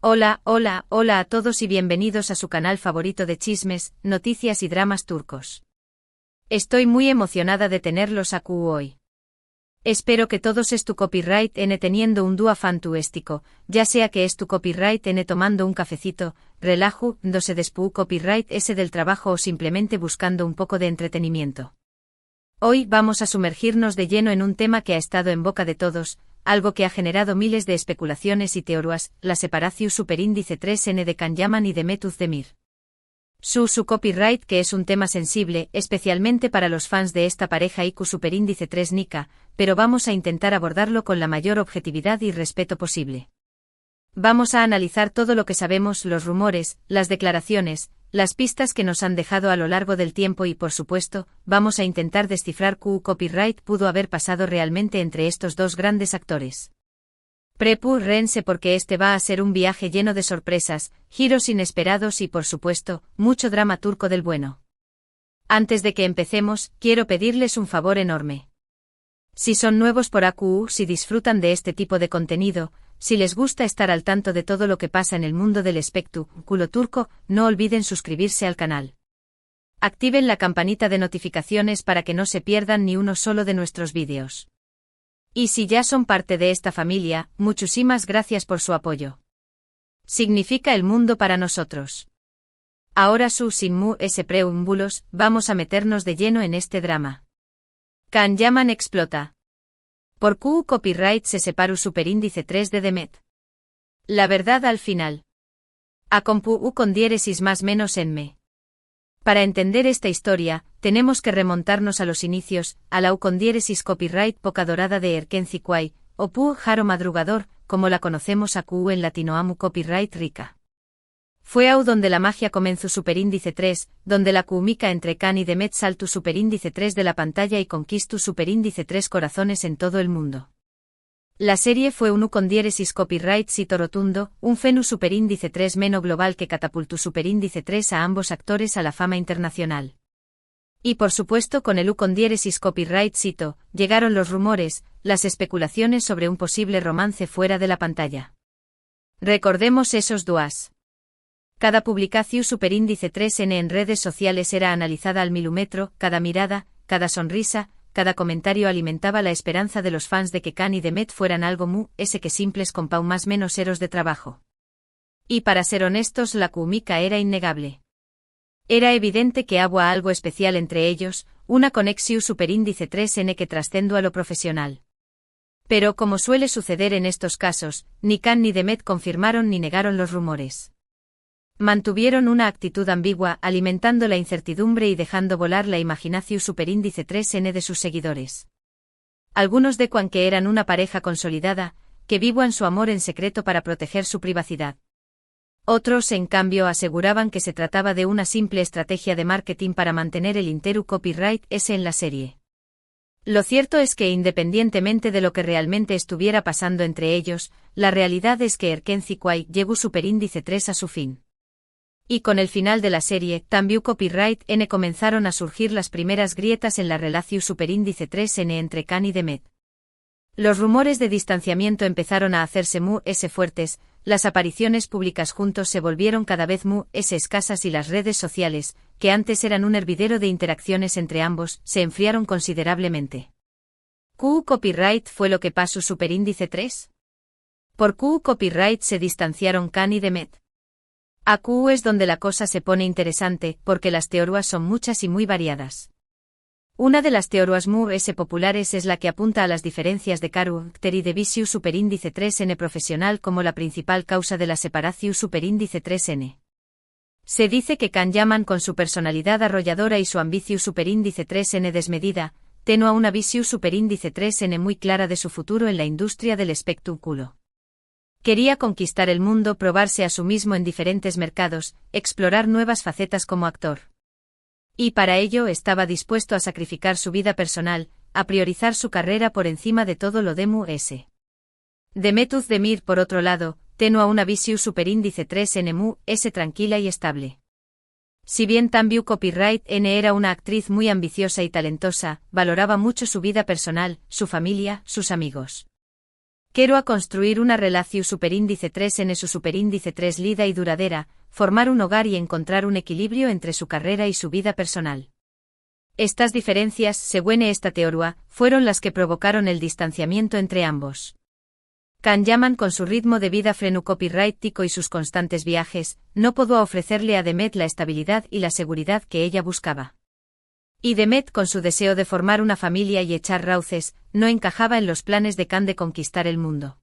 Hola a todos y bienvenidos a su canal favorito de chismes, noticias y dramas turcos. Estoy muy emocionada de tenerlos aquí hoy. Espero que todos es tu copyright n teniendo un día fantástico, ya sea que es tu copyright n tomando un cafecito, relajo, dándose después copyright ese del trabajo o simplemente buscando un poco de entretenimiento. Hoy vamos a sumergirnos de lleno en un tema que ha estado en boca de todos, algo que ha generado miles de especulaciones y teorías, la separación superíndice 3N de Can Yaman y de Mehmet Özdemir. Su copyright, que es un tema sensible, especialmente para los fans de esta pareja IQ superíndice 3 Nika, pero vamos a intentar abordarlo con la mayor objetividad y respeto posible. Vamos a analizar todo lo que sabemos, los rumores, las declaraciones, las pistas que nos han dejado a lo largo del tiempo y por supuesto, vamos a intentar descifrar qué copyright pudo haber pasado realmente entre estos dos grandes actores. Prepárense porque este va a ser un viaje lleno de sorpresas, giros inesperados y por supuesto, mucho drama turco del bueno. Antes de que empecemos, quiero pedirles un favor enorme. Si son nuevos por AQU, si disfrutan de este tipo de contenido, si les gusta estar al tanto de todo lo que pasa en el mundo del espectáculo turco, no olviden suscribirse al canal. Activen la campanita de notificaciones para que no se pierdan ni uno solo de nuestros vídeos. Y si ya son parte de esta familia, muchísimas gracias por su apoyo. Significa el mundo para nosotros. Ahora sin preámbulos, vamos a meternos de lleno en este drama. Can Yaman explota. ¿Por qué copyright se separó superíndice 3 de Demet? La verdad al final. A compu con diéresis más menos en me. Para entender esta historia, tenemos que remontarnos a los inicios, a la U con diéresis copyright poca dorada de Erkenci Quay, o Pu Jaro Madrugador, como la conocemos a Q en latinoamu copyright rica. Fue au donde la magia comenzó superíndice 3, donde la Qmica entre Can y Demet saltu superíndice 3 de la pantalla y conquistu superíndice 3 corazones en todo el mundo. La serie fue un U con diéresis copyright sito rotundo, un fenu superíndice 3 meno global que catapultó superíndice 3 a ambos actores a la fama internacional. Y por supuesto con el U con diéresis copyright sito, llegaron los rumores, las especulaciones sobre un posible romance fuera de la pantalla. Recordemos esos duas. Cada publicación superíndice 3N en redes sociales era analizada al milímetro, cada mirada, cada sonrisa, cada comentario alimentaba la esperanza de los fans de que Can y Demet fueran algo que simples con pau más menos eros de trabajo. Y para ser honestos, la química era innegable. Era evidente que había algo especial entre ellos, una conexión superíndice 3N que trascendió a lo profesional. Pero como suele suceder en estos casos, ni Can ni Demet confirmaron ni negaron los rumores. Mantuvieron una actitud ambigua, alimentando la incertidumbre y dejando volar la imaginación superíndice 3N de sus seguidores. Algunos decían que eran una pareja consolidada, que vivían su amor en secreto para proteger su privacidad. Otros, en cambio, aseguraban que se trataba de una simple estrategia de marketing para mantener el interu copyright ese en la serie. Lo cierto es que independientemente de lo que realmente estuviera pasando entre ellos, la realidad es que Erkenci Quay llegó superíndice 3 a su fin. Y con el final de la serie, también copyright N comenzaron a surgir las primeras grietas en la relación superíndice 3N entre Can y Demet. Los rumores de distanciamiento empezaron a hacerse fuertes, las apariciones públicas juntos se volvieron cada vez escasas y las redes sociales, que antes eran un hervidero de interacciones entre ambos, se enfriaron considerablemente. ¿Qué copyright fue lo que pasó superíndice 3? ¿Por qué copyright se distanciaron Can y Demet? Aquí es donde la cosa se pone interesante, porque las teorías son muchas y muy variadas. Una de las teorías populares es la que apunta a las diferencias de carácter y de visión superíndice 3N profesional como la principal causa de la separación superíndice 3N. Se dice que Can Yaman con su personalidad arrolladora y su ambición superíndice 3N desmedida, tenía una visión superíndice 3N muy clara de su futuro en la industria del espectáculo. Quería conquistar el mundo, probarse a sí mismo en diferentes mercados, explorar nuevas facetas como actor. Y para ello estaba dispuesto a sacrificar su vida personal, a priorizar su carrera por encima de todo lo de Demet Özdemir, por otro lado, tenía una visión superíndice 3N tranquila y estable. Si bien también copyright N era una actriz muy ambiciosa y talentosa, valoraba mucho su vida personal, su familia, sus amigos. Quiero a construir una relación superíndice 3N su superíndice 3 lida y duradera, formar un hogar y encontrar un equilibrio entre su carrera y su vida personal. Estas diferencias, según esta teoría, fueron las que provocaron el distanciamiento entre ambos. Kanyaman con su ritmo de vida copyrightico y sus constantes viajes, no pudo ofrecerle a Demet la estabilidad y la seguridad que ella buscaba. Y Demet con su deseo de formar una familia y echar raíces, no encajaba en los planes de Kan de conquistar el mundo.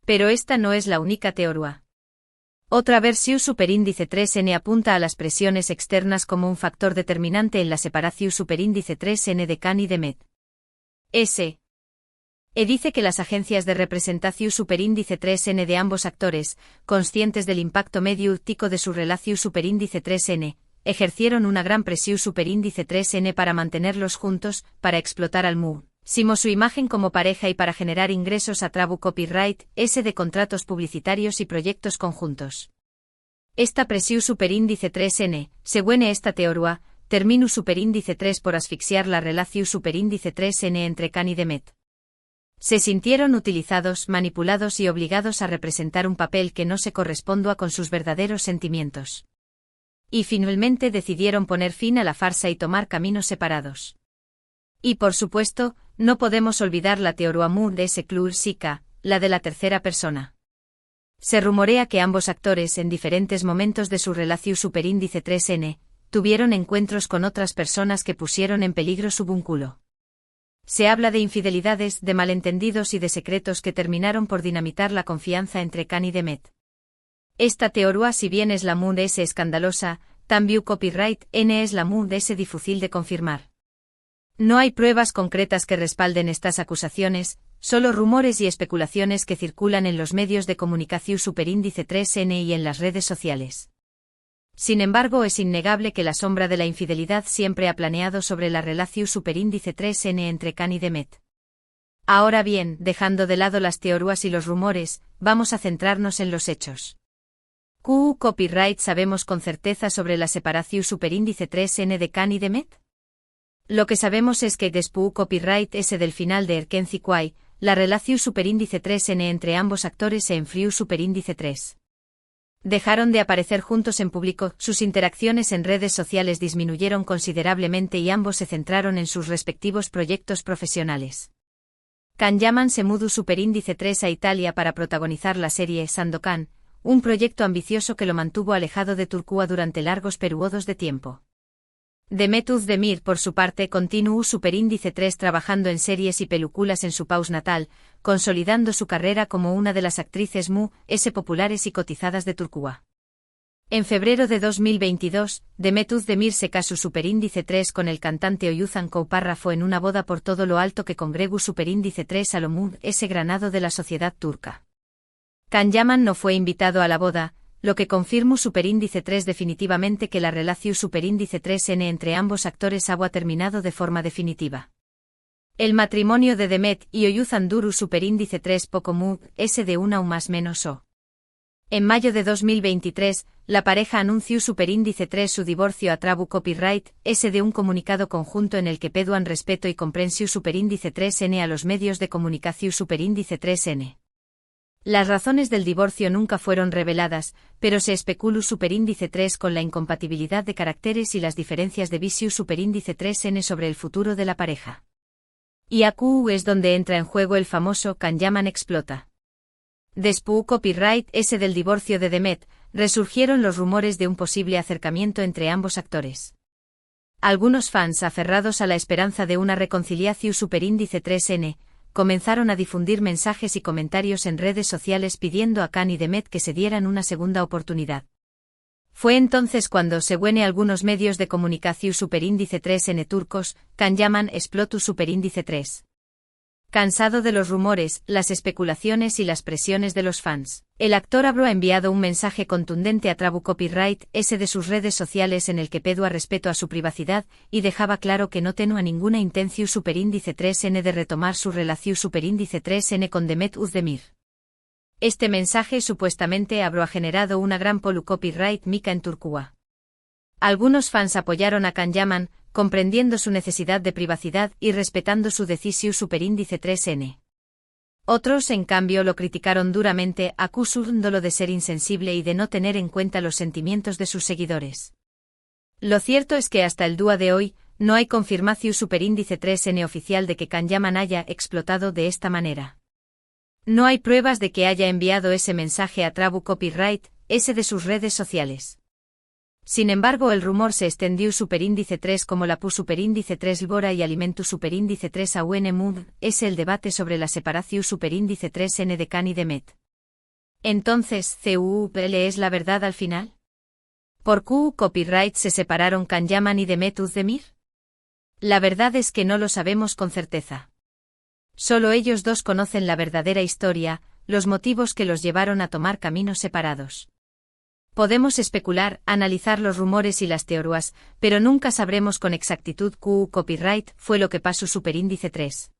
Pero esta no es la única teoría. Otra versión superíndice 3N apunta a las presiones externas como un factor determinante en la separación superíndice 3N de Kan y Demet. Dice que las agencias de representación superíndice 3N de ambos actores, conscientes del impacto mediático de su relación superíndice 3N, ejercieron una gran presión superíndice 3N para mantenerlos juntos, para explotar al máximo su imagen como pareja y para generar ingresos a través copyright de contratos publicitarios y proyectos conjuntos. Esta presión superíndice 3N, según esta teoría, terminó superíndice 3 por asfixiar la relación superíndice 3N entre Kan y Demet. Se sintieron utilizados, manipulados y obligados a representar un papel que no se correspondía con sus verdaderos sentimientos. Y finalmente decidieron poner fin a la farsa y tomar caminos separados. Y por supuesto, no podemos olvidar la teoría de ese club Sika, la de la tercera persona. Se rumorea que ambos actores en diferentes momentos de su relación superíndice 3N, tuvieron encuentros con otras personas que pusieron en peligro su vínculo. Se habla de infidelidades, de malentendidos y de secretos que terminaron por dinamitar la confianza entre Kan y Demet. Esta teoría, si bien es la muy escandalosa, también copyright N es la muy difícil de confirmar. No hay pruebas concretas que respalden estas acusaciones, solo rumores y especulaciones que circulan en los medios de comunicación superíndice 3N y en las redes sociales. Sin embargo, es innegable que la sombra de la infidelidad siempre ha planeado sobre la relación superíndice 3N entre Kan y Demet. Ahora bien, dejando de lado las teorías y los rumores, vamos a centrarnos en los hechos. Copyright sabemos con certeza sobre la separación superíndice 3N de Kan y Demet? Lo que sabemos es que después copyright del final de Erkenci Kwai, la relación superíndice 3N entre ambos actores se enfrió superíndice 3. Dejaron de aparecer juntos en público, sus interacciones en redes sociales disminuyeron considerablemente y ambos se centraron en sus respectivos proyectos profesionales. Kanyaman se mudó superíndice 3 a Italia para protagonizar la serie Sandokan, un proyecto ambicioso que lo mantuvo alejado de Turquía durante largos periodos de tiempo. Demet Özdemir, por su parte, continuó superíndice 3 trabajando en series y películas en su país natal, consolidando su carrera como una de las actrices populares y cotizadas de Turquía. En febrero de 2022, Demet Özdemir se casó superíndice 3 con el cantante Oyuzhan Koupárrafo en una boda por todo lo alto que congregó superíndice 3 a lo granado de la sociedad turca. Kanyaman no fue invitado a la boda, lo que confirmó superíndice 3 definitivamente que la relación superíndice 3N entre ambos actores ha terminado de forma definitiva. El matrimonio de Demet y Oyuzhan duró superíndice 3 poco de una o más menos o. En mayo de 2023, la pareja anunció superíndice 3 su divorcio a través copyright de un comunicado conjunto en el que peduan respeto y comprensión superíndice 3N a los medios de comunicación superíndice 3N. Las razones del divorcio nunca fueron reveladas, pero se especuló superíndice 3 con la incompatibilidad de caracteres y las diferencias de visión superíndice 3N sobre el futuro de la pareja. Y aquí es donde entra en juego el famoso Kanyaman explota. Después copyright del divorcio de Demet, resurgieron los rumores de un posible acercamiento entre ambos actores. Algunos fans aferrados a la esperanza de una reconciliación superíndice 3N, comenzaron a difundir mensajes y comentarios en redes sociales pidiendo a Kan y Demet que se dieran una segunda oportunidad. Fue entonces cuando, según algunos medios de comunicación superíndice 3N turcos, Kanyaman explotó superíndice 3. Cansado de los rumores, las especulaciones y las presiones de los fans, el actor ha enviado un mensaje contundente a través copyright de sus redes sociales en el que pedía respeto a su privacidad y dejaba claro que no tenía ninguna intención superíndice 3N de retomar su relación superíndice 3N con Demet Özdemir. Este mensaje supuestamente ha generado una gran copyright mica en Turquía. Algunos fans apoyaron a Kanyaman, comprendiendo su necesidad de privacidad y respetando su decisión superíndice 3N. Otros, en cambio, lo criticaron duramente, acusándolo de ser insensible y de no tener en cuenta los sentimientos de sus seguidores. Lo cierto es que hasta el día de hoy, no hay confirmación superíndice 3N oficial de que Kanyaman haya explotado de esta manera. No hay pruebas de que haya enviado ese mensaje a Trabu Copyright, ese de sus redes sociales. Sin embargo, el rumor se extendió superíndice 3 como la pu superíndice 3 Lbora y alimentu superíndice 3 AUN es el debate sobre la separación superíndice 3N de Kan y de Met. Entonces, ¿CUPL es la verdad al final? ¿Por Q Copyright se separaron Kanyaman y Demet Özdemir? La verdad es que no lo sabemos con certeza. Solo ellos dos conocen la verdadera historia, los motivos que los llevaron a tomar caminos separados. Podemos especular, analizar los rumores y las teorías, pero nunca sabremos con exactitud Q Copyright fue lo que pasó superíndice 3.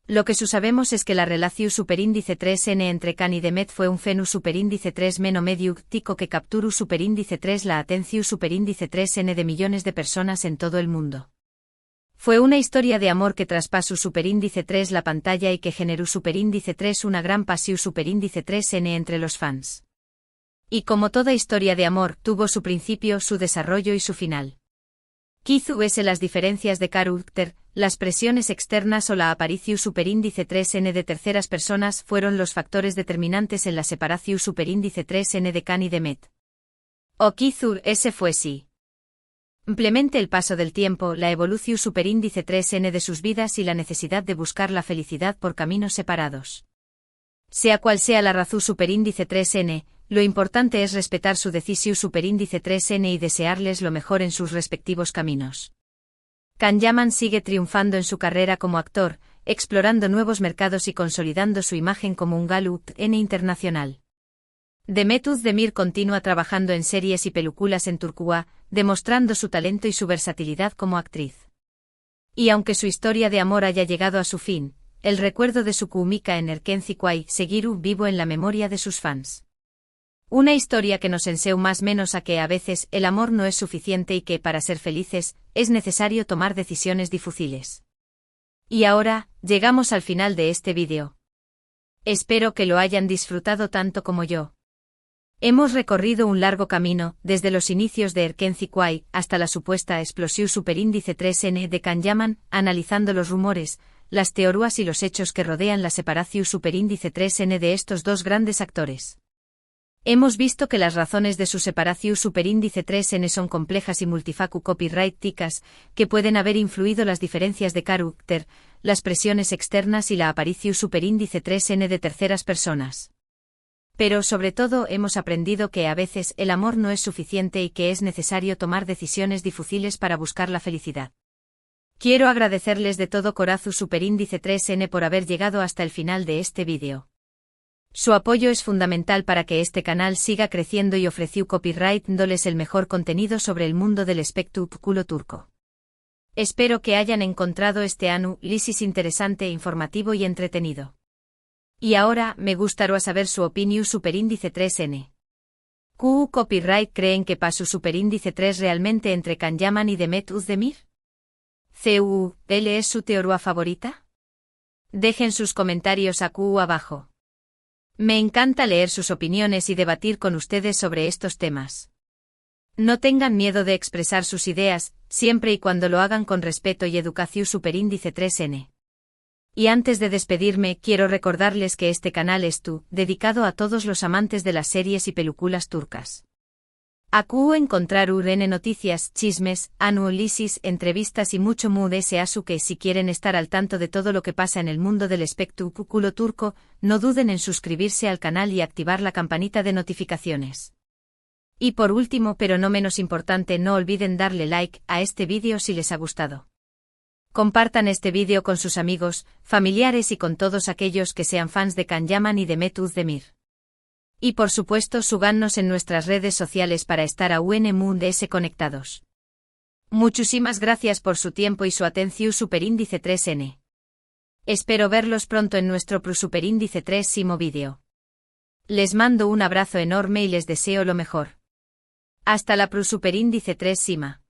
Lo que sabemos es que la relación superíndice 3N entre Kan y Demet fue un fenu superíndice 3 meno medio tico que capturó superíndice 3 la atención superíndice 3N de millones de personas en todo el mundo. Fue una historia de amor que traspasó superíndice 3 la pantalla y que generó superíndice 3 una gran pasión superíndice 3N entre los fans. Y como toda historia de amor, tuvo su principio, su desarrollo y su final. Quizú es las diferencias de carácter, las presiones externas o la aparición superíndice 3N de terceras personas fueron los factores determinantes en la separación superíndice 3N de Kan y Demet. O quizú ese fue sí. Simplemente el paso del tiempo, la evolución superíndice 3N de sus vidas y la necesidad de buscar la felicidad por caminos separados. Sea cual sea la razón superíndice 3N, lo importante es respetar su decisión superíndice 3N y desearles lo mejor en sus respectivos caminos. Kanyaman sigue triunfando en su carrera como actor, explorando nuevos mercados y consolidando su imagen como un galán internacional. Demet Özdemir continúa trabajando en series y películas en Turquía, demostrando su talento y su versatilidad como actriz. Y aunque su historia de amor haya llegado a su fin, el recuerdo de su química en Erkenci seguirá vivo en la memoria de sus fans. Una historia que nos enseña más o menos a que a veces el amor no es suficiente y que para ser felices es necesario tomar decisiones difíciles. Y ahora, llegamos al final de este vídeo. Espero que lo hayan disfrutado tanto como yo. Hemos recorrido un largo camino, desde los inicios de Erkenci hasta la supuesta explosión superíndice 3N de Kanyaman, analizando los rumores, las teorías y los hechos que rodean la separación superíndice 3N de estos dos grandes actores. Hemos visto que las razones de su separación superíndice 3N son complejas y multifacu copyrighticas, que pueden haber influido las diferencias de carácter, las presiones externas y la aparición superíndice 3N de terceras personas. Pero sobre todo hemos aprendido que a veces el amor no es suficiente y que es necesario tomar decisiones difíciles para buscar la felicidad. Quiero agradecerles de todo corazón superíndice 3N por haber llegado hasta el final de este vídeo. Su apoyo es fundamental para que este canal siga creciendo y ofreció copyright dándoles el mejor contenido sobre el mundo del espectáculo turco. Espero que hayan encontrado este análisis interesante, informativo y entretenido. Y ahora, me gustaría saber su opinión superíndice 3N. ¿Q Copyright creen que pasó superíndice 3 realmente entre Kanyaman y Demet Özdemir? ¿CUL es su teoría favorita? Dejen sus comentarios aquí abajo. Me encanta leer sus opiniones y debatir con ustedes sobre estos temas. No tengan miedo de expresar sus ideas, siempre y cuando lo hagan con respeto y educación superíndice 3N. Y antes de despedirme, quiero recordarles que este canal es dedicado a todos los amantes de las series y películas turcas. Aquí encontrarán noticias, chismes, análisis, entrevistas y mucho más que si quieren estar al tanto de todo lo que pasa en el mundo del espectáculo turco, no duden en suscribirse al canal y activar la campanita de notificaciones. Y por último, pero no menos importante, no olviden darle like a este vídeo si les ha gustado. Compartan este vídeo con sus amigos, familiares y con todos aquellos que sean fans de Kanyaman y Demet Özdemir. Y por supuesto síganos en nuestras redes sociales para estar a UNMunds conectados. Muchísimas gracias por su tiempo y su atención superíndice 3N. Espero verlos pronto en nuestro superíndice 3º vídeo. Les mando un abrazo enorme y les deseo lo mejor. Hasta la superíndice 3ª.